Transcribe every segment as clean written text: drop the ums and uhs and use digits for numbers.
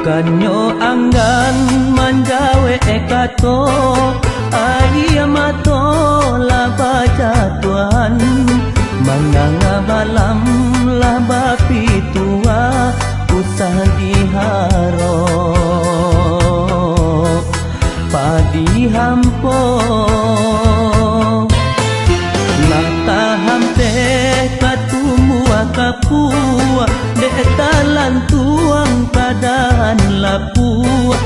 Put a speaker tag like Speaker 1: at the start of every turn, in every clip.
Speaker 1: Kanyo anggan manjawe ekato Ayah mato laba jatuan Manganga balam laba pitua Usah diharo Padi hampo Lata hampe katumua kapua Dek talan tuang keadaan lapua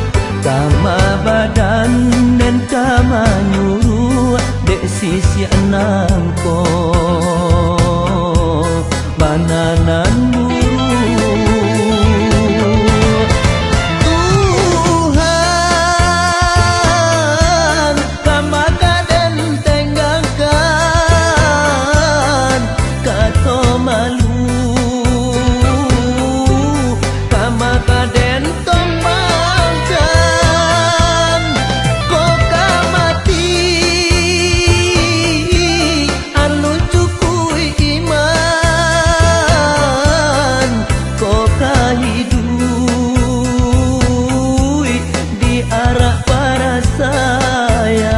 Speaker 1: Kama badan dan kama nyuruh Dek sisi anangko Bananan Tuhan kama kaden tenggangkan Kato malu Kama kaden tombangkan Kok kamati Anu cukui iman Kok kahidui Di arah para sayang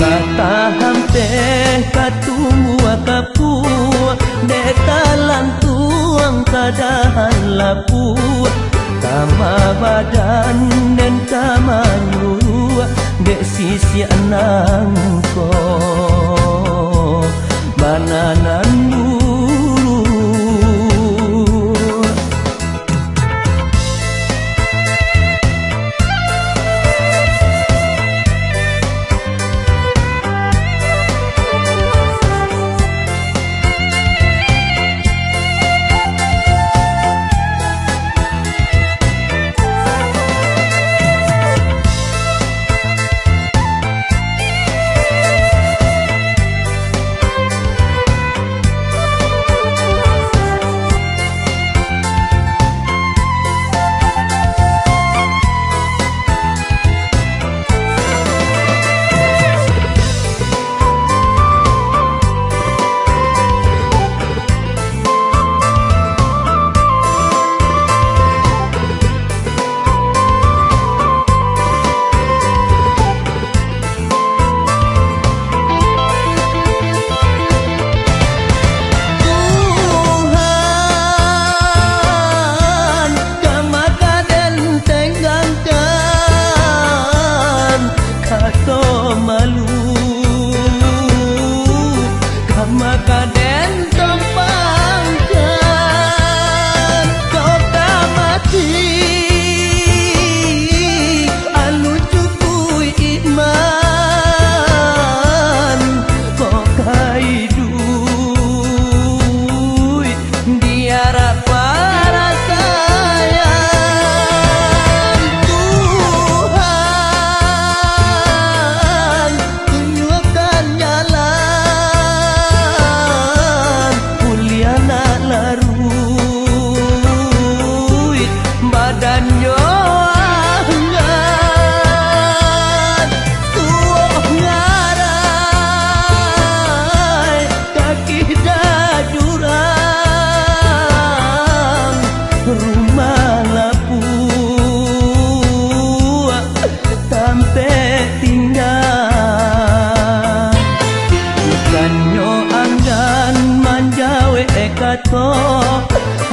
Speaker 1: Lataham teh katumua kapua Detalan tuang kadahan lapua Kama badan dan kama nyuruh Dek sisi anangko Bananan buru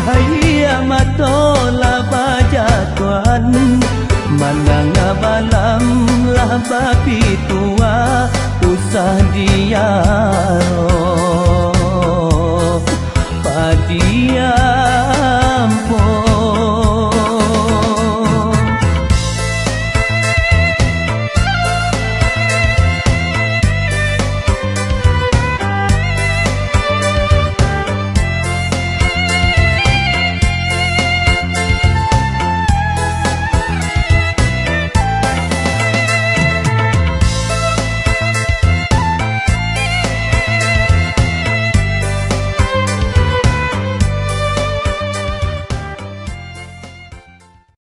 Speaker 1: Hayya mato laba jatuan Mananga balam laba pitua Usah diaro